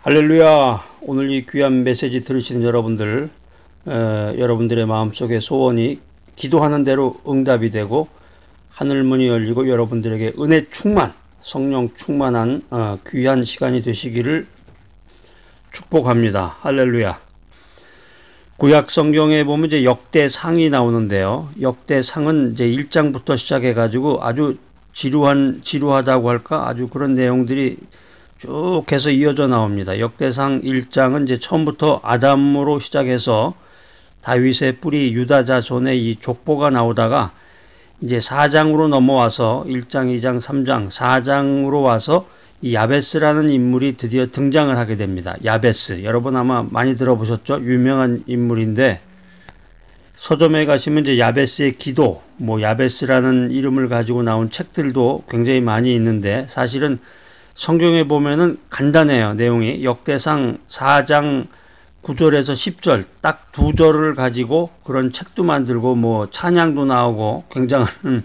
할렐루야. 오늘 이 귀한 메시지 들으시는 여러분들, 여러분들의 마음속의 소원이 기도하는 대로 응답이 되고 하늘문이 열리고 여러분들에게 은혜 충만, 성령 충만한 귀한 시간이 되시기를 축복합니다. 할렐루야. 구약 성경에 보면 이제 역대상이 나오는데요. 역대상은 이제 1장부터 시작해 가지고 아주 지루하다고 할까? 아주 그런 내용들이 쭉 해서 이어져 나옵니다. 역대상 1장은 이제 처음부터 아담으로 시작해서 다윗의 뿌리 유다 자손의 이 족보가 나오다가 이제 4장으로 넘어와서 1장, 2장, 3장, 4장으로 와서 이 야베스라는 인물이 드디어 등장을 하게 됩니다. 야베스. 여러분 아마 많이 들어보셨죠? 유명한 인물인데 서점에 가시면 이제 야베스의 기도, 야베스라는 이름을 가지고 나온 책들도 굉장히 많이 있는데 사실은 성경에 보면은 간단해요. 내용이 역대상 4장 9절에서 10절 딱 두 절을 가지고 그런 책도 만들고 찬양도 나오고 굉장한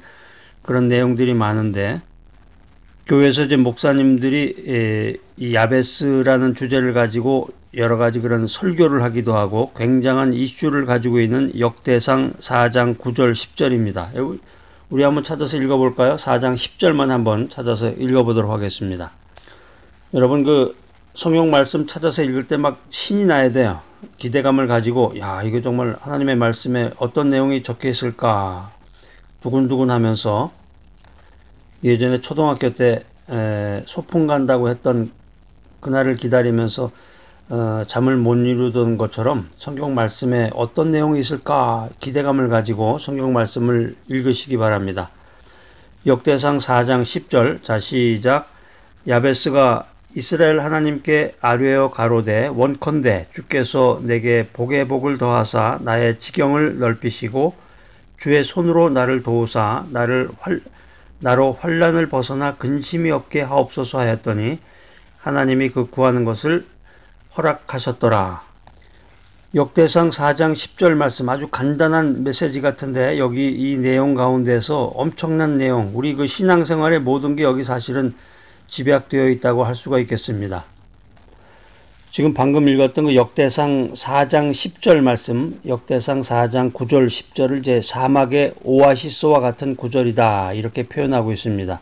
그런 내용들이 많은데 교회에서 이제 목사님들이 이 야베스라는 주제를 가지고 여러 가지 그런 설교를 하기도 하고 굉장한 이슈를 가지고 있는 역대상 4장 9절 10절입니다. 우리 한번 찾아서 읽어볼까요? 4장 10절만 한번 찾아서 읽어보도록 하겠습니다. 여러분 성경 말씀 찾아서 읽을 때 막 신이 나야 돼요. 기대감을 가지고 이거 정말 하나님의 말씀에 어떤 내용이 적혀 있을까 두근두근 하면서 예전에 초등학교 때 소풍 간다고 했던 그날을 기다리면서 잠을 못 이루던 것처럼 성경 말씀에 어떤 내용이 있을까 기대감을 가지고 성경 말씀을 읽으시기 바랍니다. 역대상 4장 10절 자 시작. 야베스가 이스라엘 하나님께 아뢰어 가로되 원컨대 주께서 내게 복에 복을 더하사 나의 지경을 넓히시고 주의 손으로 나를 도우사 나로 환난을 벗어나 근심이 없게 하옵소서 하였더니 하나님이 그 구하는 것을 허락하셨더라. 역대상 4장 10절 말씀 아주 간단한 메시지 같은데 여기 이 내용 가운데서 엄청난 내용 우리 신앙생활의 모든 게 여기 사실은 집약되어 있다고 할 수가 있겠습니다. 지금 방금 읽었던 역대상 4장 10절 말씀, 역대상 4장 9절 10절을 이제 사막의 오아시스와 같은 구절이다 이렇게 표현하고 있습니다.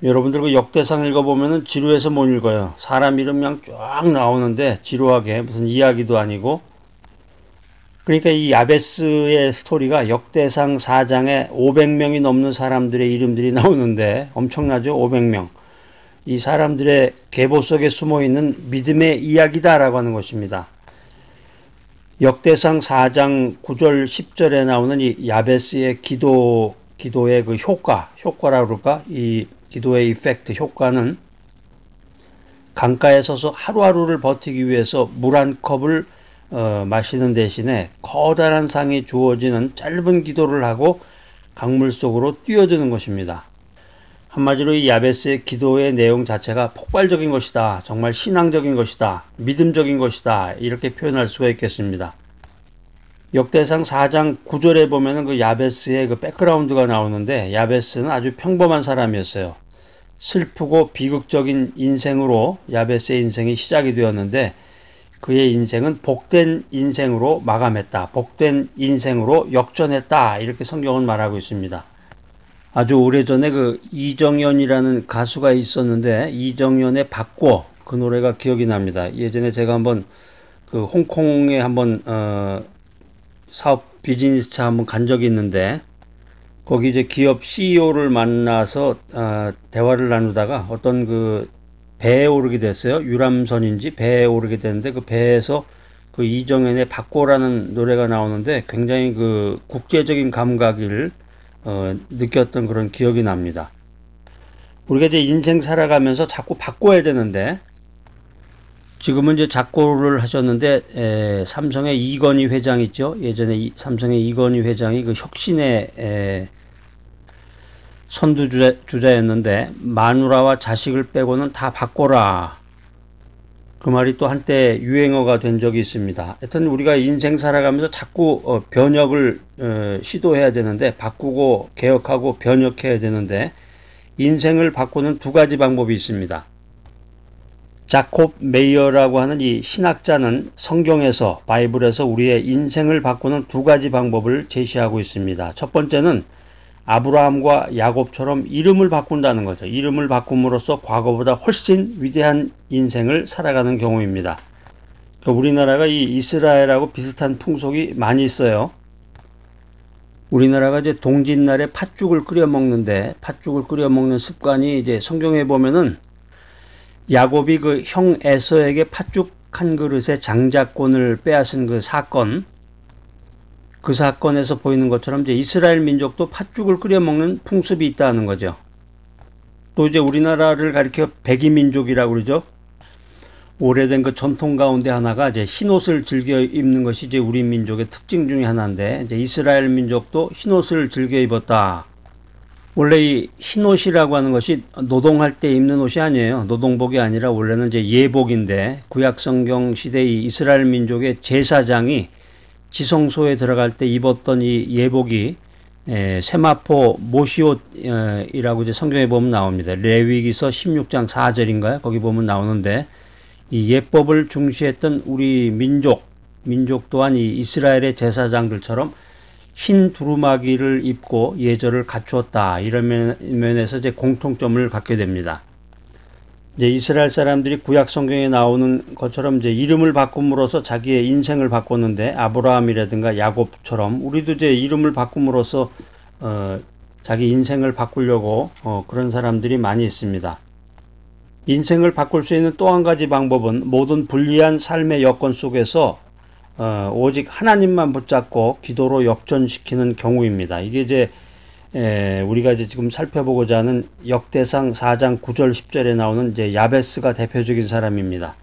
여러분들 역대상 읽어보면 지루해서 못 읽어요. 사람 이름 그냥 쫙 나오는데 지루하게 무슨 이야기도 아니고 그러니까 이 야베스의 스토리가 역대상 4장에 500명이 넘는 사람들의 이름들이 나오는데 엄청나죠? 500명. 이 사람들의 계보 속에 숨어있는 믿음의 이야기다라고 하는 것입니다. 역대상 4장 9절 10절에 나오는 이 야베스의 기도의 그 효과라고 그럴까? 이 기도의 이펙트, 효과는 강가에 서서 하루하루를 버티기 위해서 물 한 컵을 마시는 대신에 커다란 상이 주어지는 짧은 기도를 하고 강물 속으로 뛰어드는 것입니다. 한마디로 이 야베스의 기도의 내용 자체가 폭발적인 것이다. 정말 신앙적인 것이다. 믿음적인 것이다. 이렇게 표현할 수가 있겠습니다. 역대상 4장 9절에 보면은 야베스의 백그라운드가 나오는데 야베스는 아주 평범한 사람이었어요. 슬프고 비극적인 인생으로 야베스의 인생이 시작이 되었는데 그의 인생은 복된 인생으로 마감했다. 복된 인생으로 역전했다. 이렇게 성경은 말하고 있습니다. 아주 오래전에 이정현이라는 가수가 있었는데 이정현의 바꿔 그 노래가 기억이 납니다. 예전에 제가 한번 홍콩에 한번 사업 비즈니스차 한번 간 적이 있는데 거기 이제 기업 CEO를 만나서 대화를 나누다가 어떤 배에 오르게 됐어요. 유람선인지 배에 오르게 됐는데 그 배에서 이정현의 바꿔라는 노래가 나오는데 굉장히 국제적인 감각을 느꼈던 그런 기억이 납니다. 우리가 이제 인생 살아가면서 자꾸 바꿔야 되는데 지금은 이제 작고를 하셨는데 삼성의 이건희 회장 있죠. 예전에 삼성의 이건희 회장이 혁신의 선두주자였는데 마누라와 자식을 빼고는 다 바꿔라. 그 말이 또 한때 유행어가 된 적이 있습니다. 하여튼 우리가 인생 살아가면서 자꾸 변혁을 시도해야 되는데 바꾸고 개혁하고 변혁해야 되는데 인생을 바꾸는 두 가지 방법이 있습니다. 자콥 메이어라고 하는 이 신학자는 성경에서 바이블에서 우리의 인생을 바꾸는 두 가지 방법을 제시하고 있습니다. 첫 번째는 아브라함과 야곱처럼 이름을 바꾼다는 거죠. 이름을 바꿈으로써 과거보다 훨씬 위대한 인생을 살아가는 경우입니다. 우리나라가 이 이스라엘하고 비슷한 풍속이 많이 있어요. 우리나라가 이제 동짓날에 팥죽을 끓여 먹는데 팥죽을 끓여 먹는 습관이 이제 성경에 보면은 야곱이 그 형 에서에게 팥죽 한 그릇의 장자권을 빼앗은 그 사건, 그 사건에서 보이는 것처럼 이제 이스라엘 민족도 팥죽을 끓여 먹는 풍습이 있다는 거죠. 또 이제 우리나라를 가리켜 백이민족이라고 그러죠. 오래된 그 전통 가운데 하나가 이제 흰옷을 즐겨 입는 것이 이제 우리 민족의 특징 중에 하나인데, 이제 이스라엘 민족도 흰옷을 즐겨 입었다. 원래 이 흰옷이라고 하는 것이 노동할 때 입는 옷이 아니에요. 노동복이 아니라 원래는 이제 예복인데, 구약 성경 시대의 이스라엘 민족의 제사장이 지성소에 들어갈 때 입었던 이 예복이 세마포 모시옷이라고 이제 성경에 보면 나옵니다. 레위기서 16장 4절인가요? 거기 보면 나오는데, 이 예법을 중시했던 우리 민족 또한 이 이스라엘의 제사장들처럼 흰 두루마기를 입고 예절을 갖추었다. 이런 면에서 이제 공통점을 갖게 됩니다. 이제 이스라엘 사람들이 구약 성경에 나오는 것처럼 이제 이름을 바꿈으로써 자기의 인생을 바꿨는데, 아브라함이라든가 야곱처럼 우리도 이제 이름을 바꿈으로써 자기 인생을 바꾸려고 그런 사람들이 많이 있습니다. 인생을 바꿀 수 있는 또 한 가지 방법은 모든 불리한 삶의 여건 속에서 오직 하나님만 붙잡고 기도로 역전시키는 경우입니다. 이게 이제 우리가 이제 지금 살펴보고자 하는 역대상 4장 9절 10절에 나오는 이제 야베스가 대표적인 사람입니다.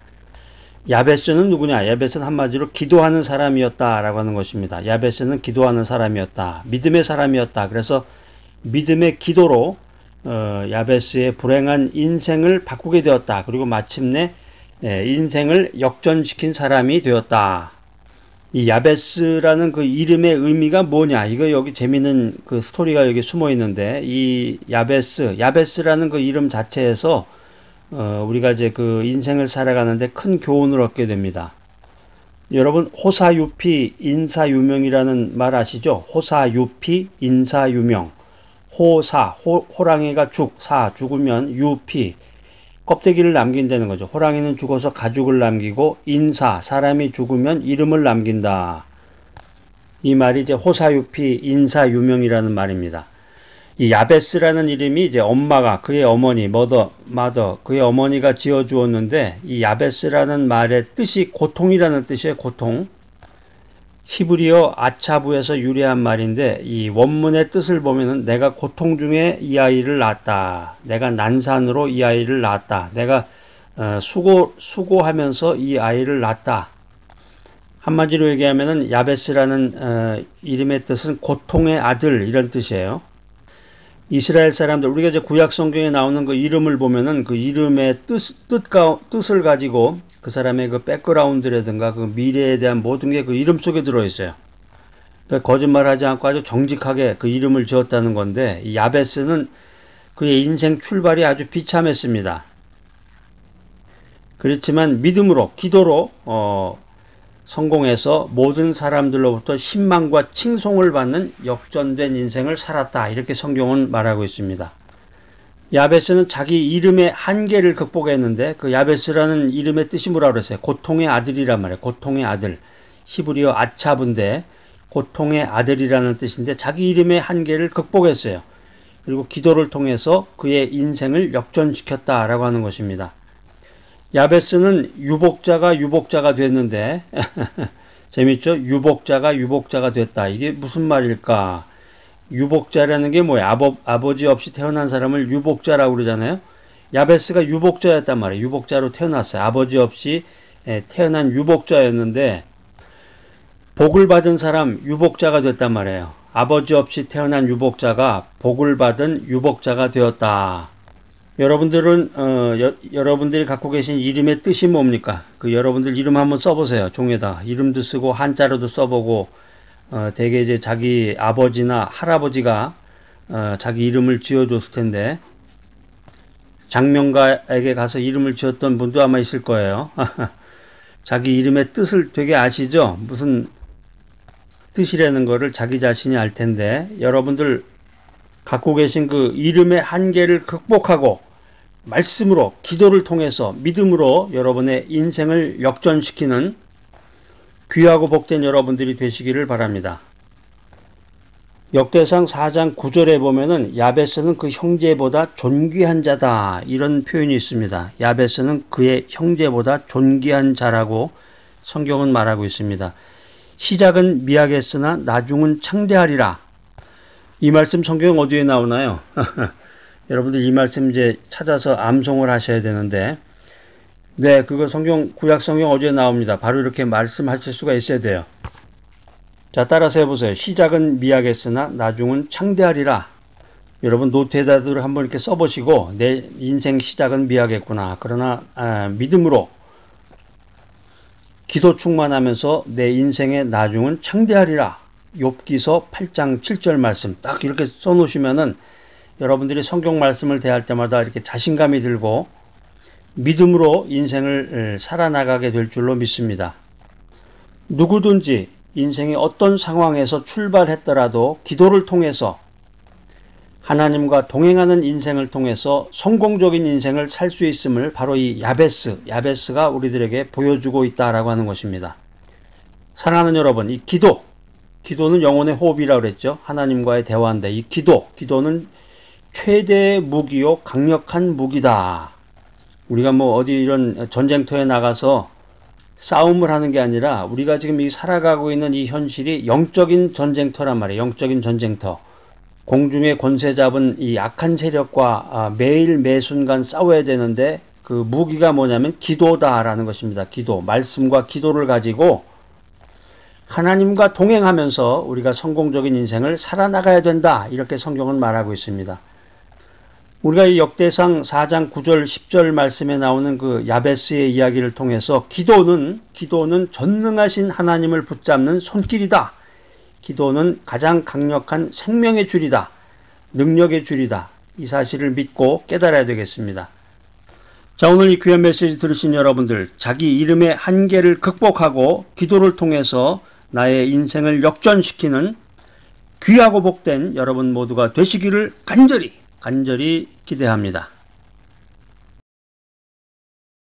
야베스는 누구냐? 야베스는 한마디로 기도하는 사람이었다라고 하는 것입니다. 야베스는 기도하는 사람이었다. 믿음의 사람이었다. 그래서 믿음의 기도로 야베스의 불행한 인생을 바꾸게 되었다. 그리고 마침내 인생을 역전시킨 사람이 되었다. 이 야베스라는 그 이름의 의미가 뭐냐? 이거 여기 재미있는 그 스토리가 여기 숨어 있는데, 이 야베스라는 그 이름 자체에서 우리가 이제 그 인생을 살아가는데 큰 교훈을 얻게 됩니다. 여러분, 호사유피 인사유명이라는 말 아시죠? 호사유피 인사유명. 호랑이가 죽으면 유피, 껍데기를 남긴다는 거죠. 호랑이는 죽어서 가죽을 남기고, 사람이 죽으면 이름을 남긴다. 이 말이 이제 호사유피 인사유명이라는 말입니다. 이 야베스라는 이름이 이제 엄마가, 그의 어머니, 마더, 그의 어머니가 지어주었는데, 이 야베스라는 말의 뜻이 고통이라는 뜻이에요. 고통. 히브리어 아차부에서 유래한 말인데, 이 원문의 뜻을 보면은 내가 고통 중에 이 아이를 낳았다. 내가 난산으로 이 아이를 낳았다. 내가 수고하면서 이 아이를 낳았다. 한마디로 얘기하면은 야베스라는 이름의 뜻은 고통의 아들, 이런 뜻이에요. 이스라엘 사람들, 우리가 이제 구약 성경에 나오는 그 이름을 보면은 그 이름의 뜻을 가지고 그 사람의 그 백그라운드라든가 그 미래에 대한 모든 게 그 이름 속에 들어있어요. 그러니까 거짓말하지 않고 아주 정직하게 그 이름을 지었다는 건데, 이 야베스는 그의 인생 출발이 아주 비참했습니다. 그렇지만 믿음으로, 기도로 성공해서 모든 사람들로부터 신망과 칭송을 받는 역전된 인생을 살았다. 이렇게 성경은 말하고 있습니다. 야베스는 자기 이름의 한계를 극복했는데, 그 야베스라는 이름의 뜻이 뭐라고 그랬어요? 고통의 아들이란 말이에요. 고통의 아들. 히브리어 아차브인데 고통의 아들이라는 뜻인데, 자기 이름의 한계를 극복했어요. 그리고 기도를 통해서 그의 인생을 역전시켰다라고 하는 것입니다. 야베스는 유복자가 됐는데 재밌죠? 유복자가 됐다. 이게 무슨 말일까? 유복자라는 게 뭐야? 아버지 없이 태어난 사람을 유복자라고 그러잖아요. 야베스가 유복자였단 말이에요. 유복자로 태어났어요. 아버지 없이 태어난 유복자였는데, 복을 받은 사람 유복자가 됐단 말이에요. 아버지 없이 태어난 유복자가 복을 받은 유복자가 되었다. 여러분들은 여러분들이 갖고 계신 이름의 뜻이 뭡니까? 그 여러분들 이름 한번 써보세요. 종에다 이름도 쓰고 한자로도 써보고, 대개 이제 자기 아버지나 할아버지가 자기 이름을 지어줬을 텐데, 장명가에게 가서 이름을 지었던 분도 아마 있을 거예요. 자기 이름의 뜻을 되게 아시죠? 무슨 뜻이라는 거를 자기 자신이 알 텐데, 여러분들 갖고 계신 그 이름의 한계를 극복하고 말씀으로, 기도를 통해서, 믿음으로 여러분의 인생을 역전시키는 귀하고 복된 여러분들이 되시기를 바랍니다. 역대상 4장 9절에 보면은 야베스는 그 형제보다 존귀한 자다, 이런 표현이 있습니다. 야베스는 그의 형제보다 존귀한 자라고 성경은 말하고 있습니다. 시작은 미약했으나 나중은 창대하리라. 이 말씀 성경 어디에 나오나요? 여러분들 이 말씀 이제 찾아서 암송을 하셔야 되는데, 네, 그거 구약 성경 어디에 나옵니다. 바로 이렇게 말씀하실 수가 있어야 돼요. 자, 따라서 해보세요. 시작은 미약했으나 나중은 창대하리라. 여러분 노트에다도 한번 이렇게 써보시고, 내 인생 시작은 미약했구나. 그러나 믿음으로 기도 충만하면서 내 인생의 나중은 창대하리라. 욥기서 8장 7절 말씀 딱 이렇게 써놓으시면은 여러분들이 성경 말씀을 대할 때마다 이렇게 자신감이 들고 믿음으로 인생을 살아나가게 될 줄로 믿습니다. 누구든지 인생의 어떤 상황에서 출발했더라도 기도를 통해서 하나님과 동행하는 인생을 통해서 성공적인 인생을 살 수 있음을 바로 이 야베스가 우리들에게 보여주고 있다라고 하는 것입니다. 사랑하는 여러분, 이 기도는 영혼의 호흡이라고 그랬죠. 하나님과의 대화인데, 이 기도는 최대의 무기요 강력한 무기다. 우리가 뭐 어디 이런 전쟁터에 나가서 싸움을 하는 게 아니라 우리가 지금 이 살아가고 있는 이 현실이 영적인 전쟁터란 말이에요. 영적인 전쟁터. 공중의 권세 잡은 이 악한 세력과 매일 매순간 싸워야 되는데, 그 무기가 뭐냐면 기도다라는 것입니다. 기도, 말씀과 기도를 가지고 하나님과 동행하면서 우리가 성공적인 인생을 살아나가야 된다, 이렇게 성경은 말하고 있습니다. 우리가 이 역대상 4장 9절 10절 말씀에 나오는 그 야베스의 이야기를 통해서 기도는 전능하신 하나님을 붙잡는 손길이다. 기도는 가장 강력한 생명의 줄이다. 능력의 줄이다. 이 사실을 믿고 깨달아야 되겠습니다. 자, 오늘 이 귀한 메시지 들으신 여러분들, 자기 이름의 한계를 극복하고 기도를 통해서 나의 인생을 역전시키는 귀하고 복된 여러분 모두가 되시기를 간절히 기대합니다.